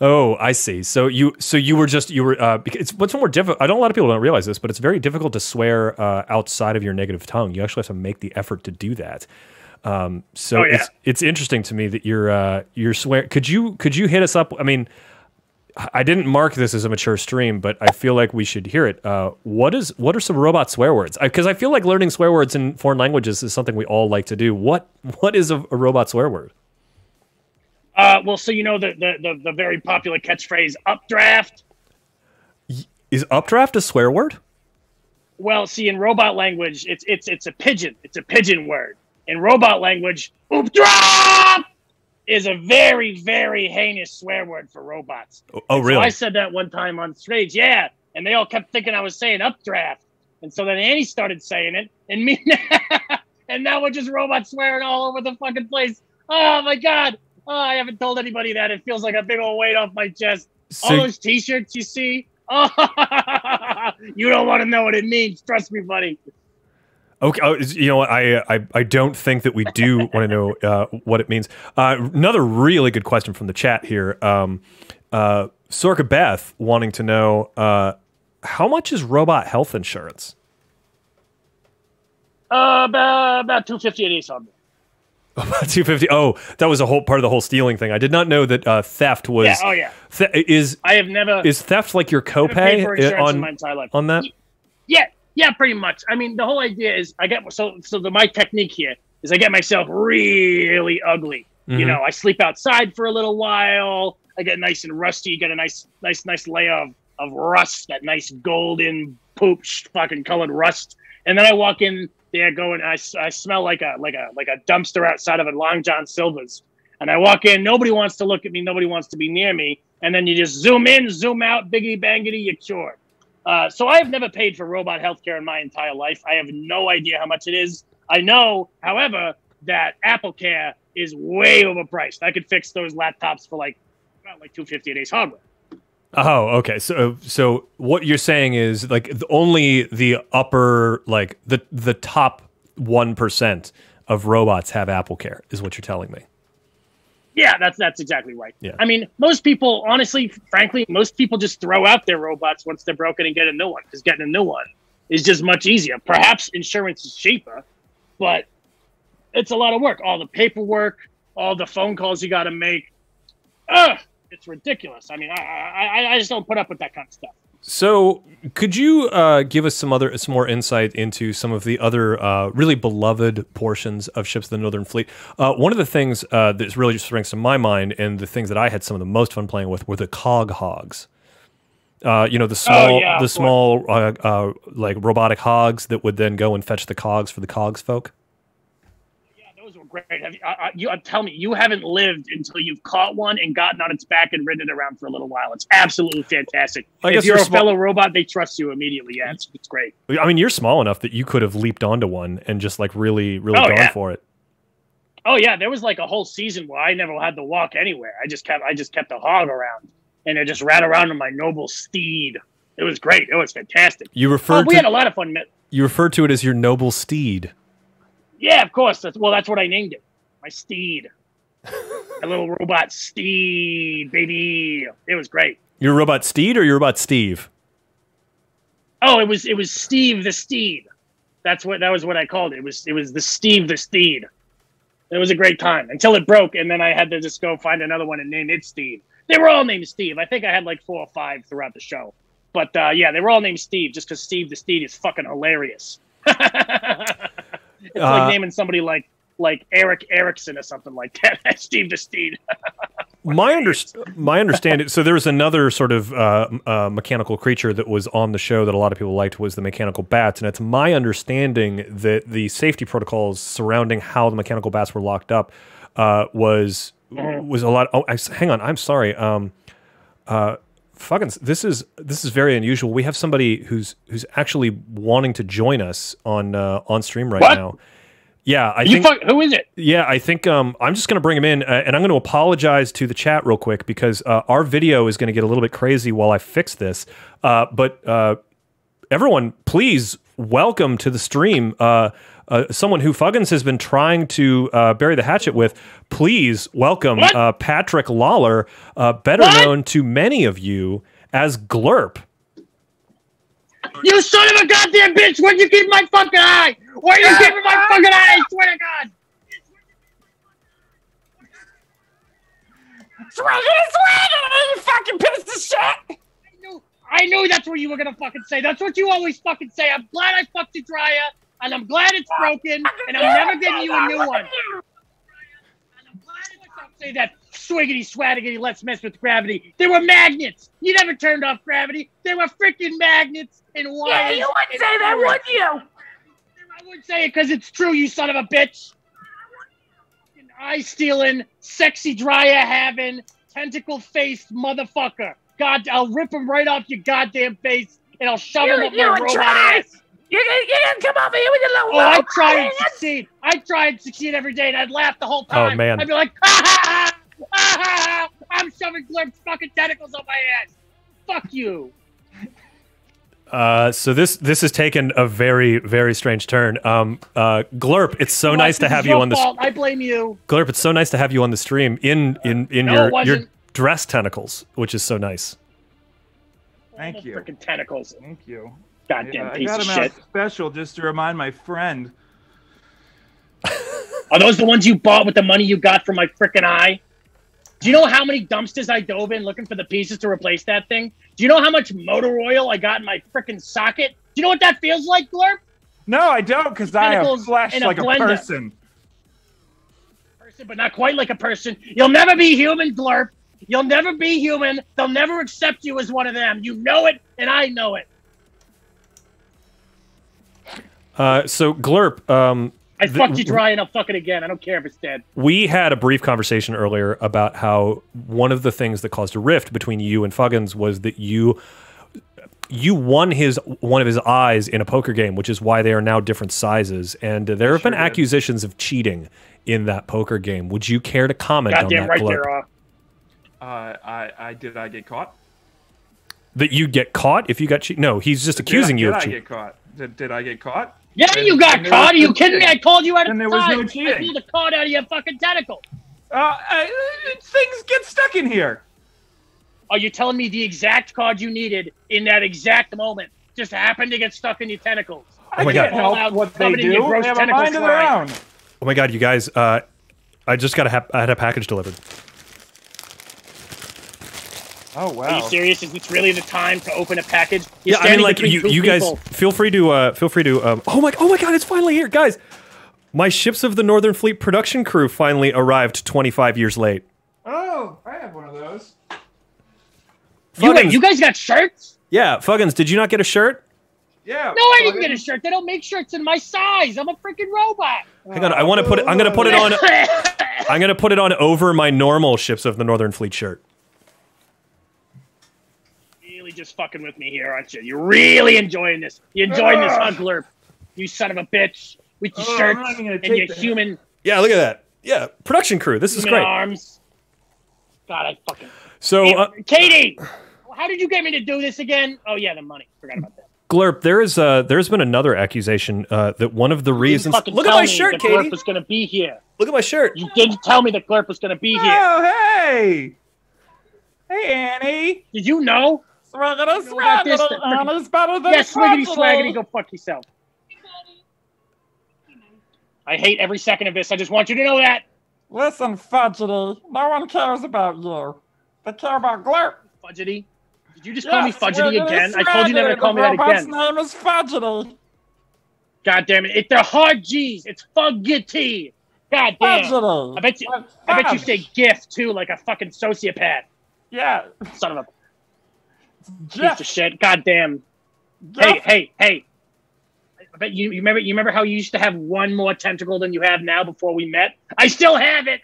Oh, I see. So you were it's what's more difficult. I know a lot of people don't realize this, but it's very difficult to swear outside of your negative tongue. You actually have to make the effort to do that. It's interesting to me that you're swear. Could you hit us up? I mean, I didn't mark this as a mature stream, but I feel like we should hear it. What are some robot swear words? Because I feel like learning swear words in foreign languages is something we all like to do. What is a robot swear word? Well, so you know the very popular catchphrase updraft. Is updraft a swear word? Well, see, in robot language, it's a pigeon. It's a pigeon word. In robot language, updraft is a very, very heinous swear word for robots. Oh, really? So I said that one time on stage, yeah, and they all kept thinking I was saying updraft. And so then Annie started saying it, and me, and now we're just robots swearing all over the fucking place. Oh, my God. Oh, I haven't told anybody that. It feels like a big old weight off my chest. All those T-shirts you see, oh, you don't want to know what it means. Trust me, buddy. Okay, you know what? I don't think that we do want to know what it means. Another really good question from the chat here. Sorka Beth wanting to know how much is robot health insurance? About $250 at Ace Hardware. About $250. Oh, that was a whole part of the whole stealing thing. I did not know that theft was. Yeah. Oh yeah. Is theft like your copay in my entire life. On that? Yeah, pretty much. I mean, the whole idea is my technique here is I get myself really ugly. Mm-hmm. You know, I sleep outside for a little while. I get nice and rusty. Get a nice layer of rust, that nice golden poop fucking colored rust. And then I walk in there going, I smell like a dumpster outside of a Long John Silver's. And I walk in, nobody wants to look at me, nobody wants to be near me. And then you just zoom in, zoom out, biggity bangity, you're cured. So I have never paid for robot healthcare in my entire life. I have no idea how much it is. I know, however, that AppleCare is way overpriced. I could fix those laptops for about $250 at Ace Hardware. Oh, okay. So what you're saying is like only the upper, like the top 1% of robots have Apple Care, is what you're telling me. Yeah, that's exactly right. Yeah. I mean, most people, honestly, frankly, most people just throw out their robots once they're broken and get a new one, because getting a new one is just much easier. Perhaps insurance is cheaper, but it's a lot of work. All the paperwork, all the phone calls you got to make. Ugh, it's ridiculous. I mean, I just don't put up with that kind of stuff. So, could you give us some more insight into some of the other really beloved portions of Ships of the Northern Fleet? One of the things that really just springs to my mind, and the things that I had some of the most fun playing with, were the cog hogs. You know, the small like robotic hogs that would then go and fetch the cogs for the cogs folk. Those were great. Tell me, you haven't lived until you've caught one and gotten on its back and ridden it around for a little while. It's absolutely fantastic. If you're a fellow robot, they trust you immediately. Yeah, it's great. I mean, you're small enough that you could have leaped onto one and just like really gone for it. Oh yeah, there was like a whole season where I never had to walk anywhere. I just kept a hog around, and I just ran around on my noble steed. It was great. It was fantastic. We had a lot of fun. You referred to it as your noble steed. Yeah, of course. That's what I named it. My steed. My little robot steed, baby. It was great. Your robot steed or your robot Steve? Oh, it was Steve the Steed. That was what I called it. It was the Steve the Steed. It was a great time until it broke, and then I had to just go find another one and name it Steve. They were all named Steve. I think I had like 4 or 5 throughout the show. But yeah, they were all named Steve just because Steve the Steed is fucking hilarious. It's like naming somebody like Eric Erickson or something like that. Steve the Steed. my understanding. So there's another sort of mechanical creature that was on the show that a lot of people liked, was the mechanical bats, and it's my understanding that the safety protocols surrounding how the mechanical bats were locked up was a lot. Oh, hang on. I'm sorry. Fuggins, this is very unusual. We have somebody who's actually wanting to join us on stream right now. Yeah, who is it? Yeah, I think I'm just going to bring him in, and I'm going to apologize to the chat real quick because our video is going to get a little bit crazy while I fix this. But everyone, please welcome to the stream someone who Fuggins has been trying to bury the hatchet with. Please welcome Patrick Lawler, better known to many of you as Glurp. You son of a goddamn bitch! Where'd you keep my fucking eye? Where are you keeping my fucking eye? I swear to God! Swaggity, you fucking piece of shit! I knew that's what you were gonna fucking say. That's what you always fucking say. I'm glad I fucked you, Drya, and I'm glad it's broken, and I'm never getting you a new one. And I'm glad it's say that swiggity swaggity, let's mess with gravity. They were magnets. You never turned off gravity. They were freaking magnets and wires. Yeah, you wouldn't say that, would you? I would say it because it's true, you son of a bitch. Eye stealing, sexy Drya having, tentacle faced motherfucker. God, I'll rip him right off your goddamn face and I'll shove him up my robot ass. You're gonna come over here with your little. Oh, I try and succeed. I try and succeed every day, and I'd laugh the whole time. Oh man! I'd be like, ha ha ha, ha ha! I'm shoving Glurp's fucking tentacles up my ass. Fuck you. So this has taken a very, very strange turn. Glurp, it's so nice to have you on the. I blame you. Glurp, it's so nice to have you on the stream in your dress tentacles, which is so nice. Thank you. Freaking tentacles. Thank you. Goddamn piece of shit. I got them out special just to remind my friend. Are those the ones you bought with the money you got from my freaking eye? Do you know how many dumpsters I dove in looking for the pieces to replace that thing? Do you know how much motor oil I got in my freaking socket? Do you know what that feels like, Glurp? No, I don't, because I have flesh like a person. But not quite like a person. You'll never be human, Glurp. You'll never be human. They'll never accept you as one of them. You know it, and I know it. So Glurp, I fucked you dry and I'll fuck it again. I don't care if it's dead. We had a brief conversation earlier about how one of the things that caused a rift between you and Fuggins was that you won one of his eyes in a poker game, which is why they are now different sizes. And there have been accusations of cheating in that poker game. Would you care to comment on that, right Glurp? there, I did I get caught? That you'd get caught if you got cheated? No, he's just accusing you of cheating. Did I get caught? Did I get caught? Yeah, you got caught. Are you kidding me? I called you out at the time. And there was no cheating. I pulled the card out of your fucking tentacle. Things get stuck in here. Are you telling me the exact card you needed in that exact moment just happened to get stuck in your tentacles? Oh my God. Help what they do. They have a mind of their own. Oh my God, you guys, I just got I had a package delivered. Oh wow! Are you serious? Is this really the time to open a package? Yeah, I mean, like you guys, feel free to. Oh my God, it's finally here, guys! My Ships of the Northern Fleet production crew finally arrived 25 years late. Oh, I have one of those. You guys got shirts? Yeah, Fuggins, did you not get a shirt? Yeah. No, I didn't get a shirt. They don't make shirts in my size. I'm a freaking robot. Hang on, I want to put it. I'm gonna put it on. I'm gonna put it on over my normal Ships of the Northern Fleet shirt. Just fucking with me here, aren't you? You're really enjoying this. You're enjoying this, Huggler. You son of a bitch. With your shirts and your human... Yeah, look at that. Yeah, production crew. This is great. Arms. God, I fucking... So, hey, Katie! How did you get me to do this again? Oh, yeah, the money. Forgot about that. Glurp, there's been another accusation that one of the reasons... Look at my shirt, Katie! Glurp was going to be here. Look at my shirt. You didn't tell me that Glurp was going to be here. Oh, hey! Hey, Annie! Did you know? Swaggity, swaggity, Annie's better than swaggity, swaggity, go fuck yourself. I hate every second of this. I just want you to know that. Listen, Fudgety, no one cares about you. They care about Glurp. Fudgety? Did you just call me Fudgety again? I told you never to call me that again. My name is Fudgety. God damn it. They're hard G's. It's Fuggity. God damn. Fudgety. I bet you say GIF, too, like a fucking sociopath. Yeah. Son of a... Piece of shit. God damn. Hey. I bet you remember how you used to have one more tentacle than you have now before we met? I still have it.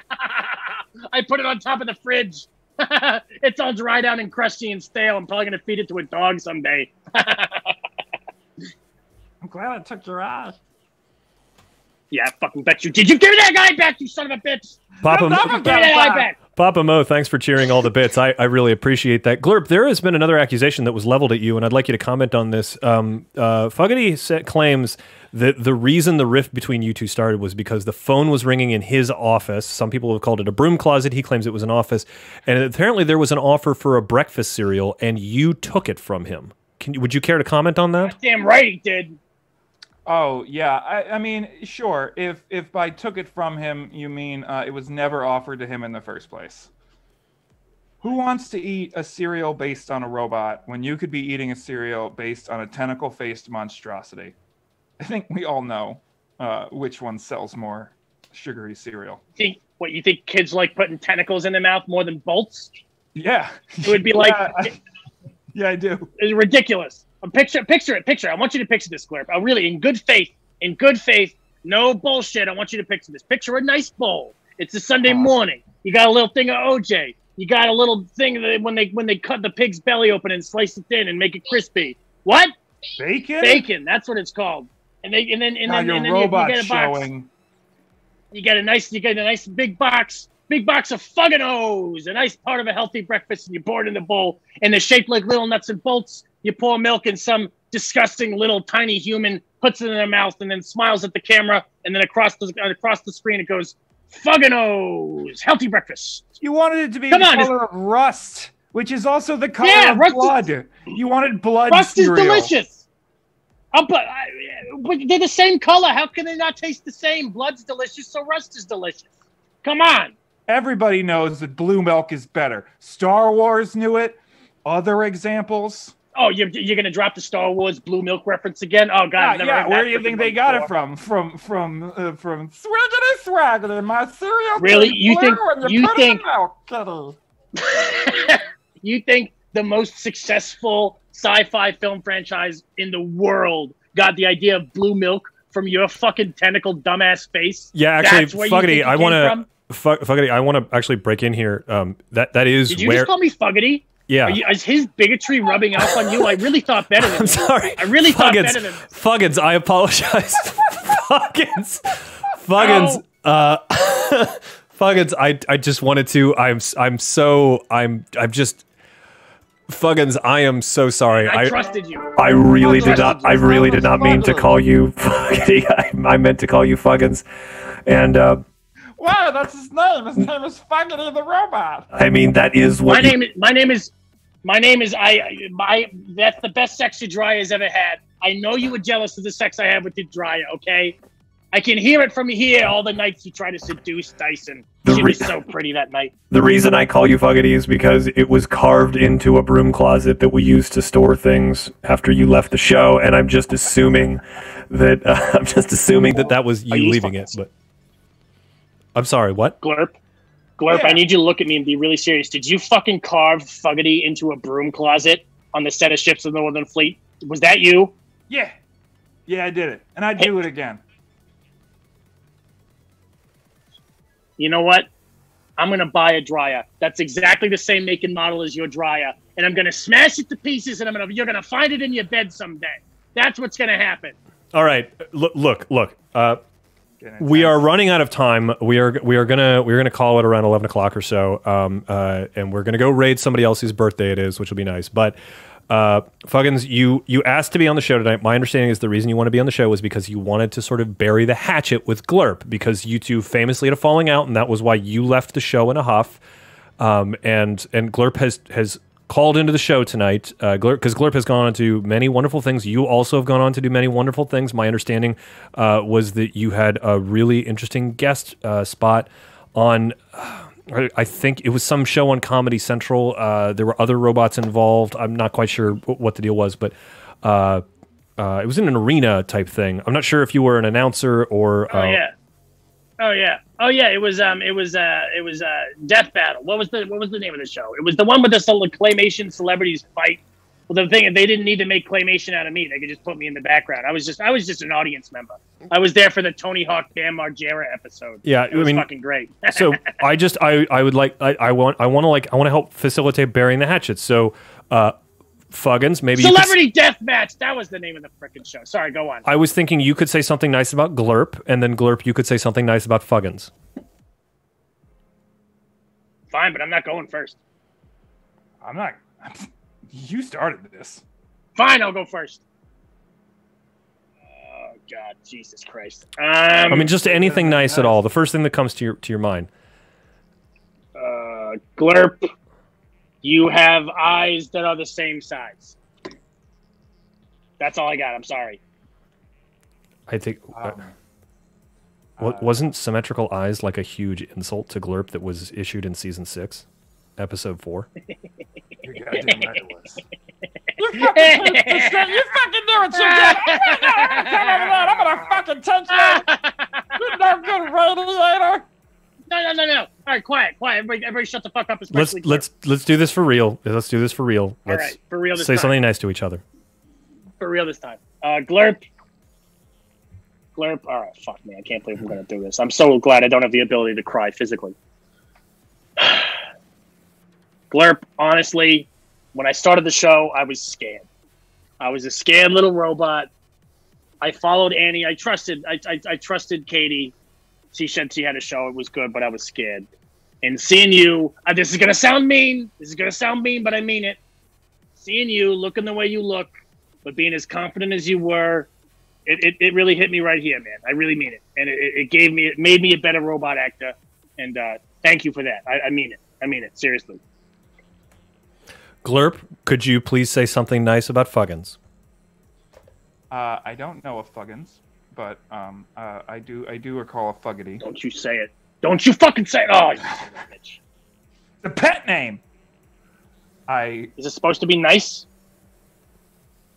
I put it on top of the fridge. It's all dried out and crusty and stale. I'm probably gonna feed it to a dog someday. I'm glad I took your eye. Yeah, I fucking bet you. Did you give me that guy back, you son of a bitch? Papa, give me that guy back. Papa Mo, thanks for cheering all the bits. I really appreciate that. Glurp, there has been another accusation that was leveled at you, and I'd like you to comment on this. Fuggity claims that the reason the rift between you two started was because the phone was ringing in his office. Some people have called it a broom closet. He claims it was an office. And apparently there was an offer for a breakfast cereal, and you took it from him. Would you care to comment on that? Damn right he did. Oh, yeah. I mean, sure. If by took it from him, you mean it was never offered to him in the first place. Who wants to eat a cereal based on a robot when you could be eating a cereal based on a tentacle-faced monstrosity? I think we all know which one sells more sugary cereal. You think kids like putting tentacles in their mouth more than bolts? Yeah. It would be like... Yeah, I do. It's ridiculous. Picture it. I want you to picture this, Glurp. Really, in good faith, no bullshit. I want you to picture this. Picture a nice bowl. It's a Sunday morning. You got a little thing of OJ. You got a little thing that when they cut the pig's belly open and slice it thin and make it crispy. What? Bacon? Bacon. That's what it's called. And then you get a box. You get a nice big box. Big box of Fuggins, a nice part of a healthy breakfast, and you pour it in the bowl, and they're shaped like little nuts and bolts. You pour milk, and some disgusting little tiny human puts it in their mouth and then smiles at the camera, and then across the screen it goes, Fuggins, healthy breakfast. You wanted it to be the color of rust, which is also the color of blood. You wanted blood Rust cereal. Is delicious. But they're the same color. How can they not taste the same? Blood's delicious, so rust is delicious. Come on. Everybody knows that blue milk is better. Star Wars knew it. Other examples? Oh, you're going to drop the Star Wars blue milk reference again? Oh, God. Yeah. Where do you think they got it from? From Swaggity Swaggity, my cereal. Really? You think the most successful sci-fi film franchise in the world got the idea of blue milk from your fucking tentacle dumbass face? Yeah, actually, Fuggity, I want to... Fuggity, I want to actually break in here. That is Did you just call me Fuggity? Yeah. Is his bigotry rubbing off on you? I really thought better than I'm sorry. I really thought better than this. Fuggins, I apologize. Fuggins. Fuggins, I just wanted to. I'm just. Fuggins, I am so sorry. I trusted you. I really did trusted not. you. I really did not mean to call you. I meant to call you Fuggins, and Wow, that's his name. His name is Fuggity the robot. I mean that is what. My name is. That's the best sex your dryer has ever had. I know you were jealous of the sex I had with your dryer. Okay, I can hear it from here all the nights you try to seduce Dyson. She was so pretty that night. The reason I call you Fuggity is because it was carved into a broom closet that we used to store things after you left the show, and I'm just assuming that that was you leaving it. But I'm sorry. What? Glurp, Yeah. I need you to look at me and be really serious. Did you fucking carve Fuggity into a broom closet on the set of Ships of the Northern Fleet? Was that you? Yeah. Yeah, I did it. And I'd do it again. You know what? I'm going to buy a dryer. That's exactly the same make and model as your dryer. And I'm going to smash it to pieces, and you're going to find it in your bed someday. That's what's going to happen. All right. Look. We are running out of time. We're gonna call it around 11 o'clock or so, and we're gonna go raid somebody else whose birthday it is, which will be nice. But Fuggins, you asked to be on the show tonight. My understanding is the reason you want to be on the show was because you wanted to sort of bury the hatchet with Glurp, because you two famously had a falling out, and that was why you left the show in a huff. And Glurp has called into the show tonight, because Glurp has gone on to many wonderful things. You also have gone on to do many wonderful things. My understanding was that you had a really interesting guest spot on, I think it was some show on Comedy Central. There were other robots involved. I'm not quite sure what the deal was, but it was in an arena type thing. I'm not sure if you were an announcer or... Oh yeah. It was Death Battle. What was the name of the show? It was the one with the claymation celebrities fight. Well, the thing, they didn't need to make claymation out of me. They could just put me in the baggrounder. I was just an audience member. I was there for the Tony Hawk Bam Margera episode. Yeah, it was fucking great. So I want to help facilitate burying the hatchet. So Fuggins, maybe Celebrity Death Match. That was the name of the frickin' show. Sorry, go on. I was thinking you could say something nice about Glurp, and then Glurp, you could say something nice about Fuggins. Fine, but I'm not going first. I'm not. You started this. Fine, I'll go first. Oh God, Jesus Christ. I mean, just anything nice at all. The first thing that comes to your mind. Glurp, you have eyes that are the same size. That's all I got. I'm sorry. I think wasn't symmetrical eyes like a huge insult to Glurp that was issued in season 6, episode 4? You're goddamn right it was. You fucking knew it, you I'm gonna fucking touch you. You no good radiator. No. All right, quiet. Everybody shut the fuck up. Let's do this for real. Let's do this for real. All right, for real this say time. something nice to each other. For real this time. Glurp. All right, fuck me. I can't believe I'm going to do this. I'm so glad I don't have the ability to cry physically. Glurp, honestly, when I started the show, I was scared. I was a scared little robot. I followed Annie. I trusted Katie. She said she had a show. It was good, but I was scared. And seeing you, this is going to sound mean. But I mean it. Seeing you, looking the way you look, but being as confident as you were, it really hit me right here, man. I really mean it. And it made me a better robot actor. And thank you for that. I mean it. Seriously. Glurp, could you please say something nice about Fuggins? I don't know a Fuggins, but I do recall a Fuggity. Don't you say it. Don't you fucking say it. Oh, you son of a bitch. The pet name. Is it supposed to be nice?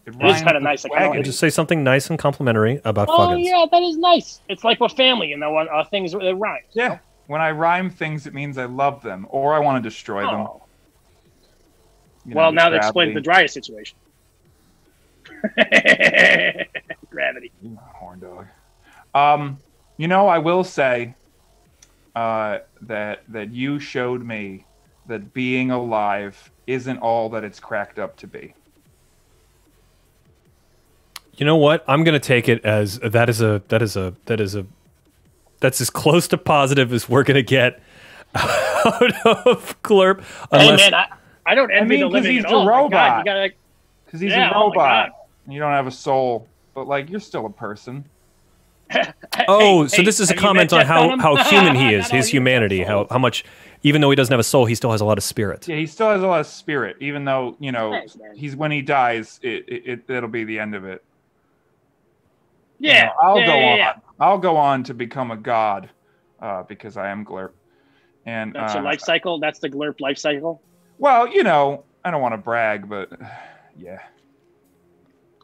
It is kind of nice. Just say something nice and complimentary about Fuggins. Oh, yeah, that is nice. It's like we're family, things that rhyme. Yeah. You know? When I rhyme things, it means I love them, or I want to destroy them. Well, now that explains the dryer situation. Gravity. Horn dog. I will say that you showed me that being alive isn't all that it's cracked up to be. You know what? I'm gonna take it as that's as close to positive as we're gonna get out of Glurp. Hey man, I don't envy the 'cause living he's at a all. My God, robot. you gotta, Because he's Yeah, a oh my robot. God. And you don't have a soul. But, like, you're still a person. Oh, so this is a have you comment met on Jeff Dunham? how human he is, Not all his humans have humanity, how souls. much, even though he doesn't have a soul, he still has a lot of spirit. Yeah, he still has a lot of spirit, even though, Thanks, man. when he dies, it'll be the end of it. Yeah, I'll I'll go on to become a god, because I am Glurp. And That's your life cycle. That's the Glurp life cycle. well, I don't want to brag, but yeah.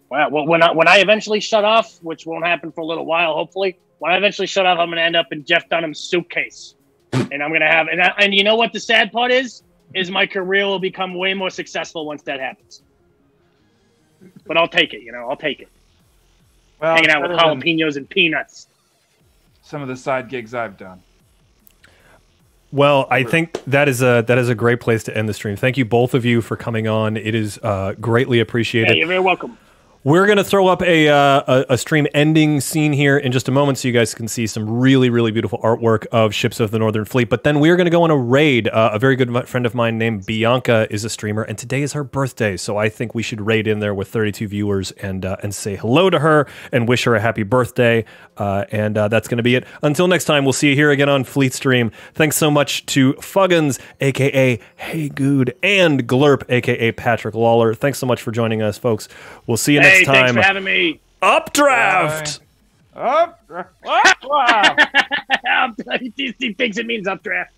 Well, when I eventually shut off, which won't happen for a little while, hopefully. When I eventually shut off, I'm gonna end up in Jeff Dunham's suitcase, and I'm gonna have and you know what the sad part is my career will become way more successful once that happens. But I'll take it. I'll take it. Well, Hanging out with better than jalapenos and peanuts. some of the side gigs I've done. Well, I think that is a great place to end the stream. Thank you both of you for coming on. It is greatly appreciated. Hey, you're very welcome. We're going to throw up a stream ending scene here in just a moment so you guys can see some really, really beautiful artwork of ships of the Northern Fleet. But then we're going to go on a raid. A very good friend of mine named Bianca is a streamer, and today is her birthday. So I think we should raid in there with 32 viewers and say hello to her and wish her a happy birthday. And that's going to be it. Until next time, we'll see you here again on Fleet Stream. Thanks so much to Fuggins, a.k.a. Hey Good, and Glurp, a.k.a. Patrick Lawler. Thanks so much for joining us, folks. We'll see you next time. Thanks for having me. Updraft! He thinks it means updraft.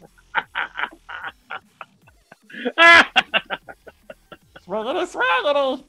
Swirl little.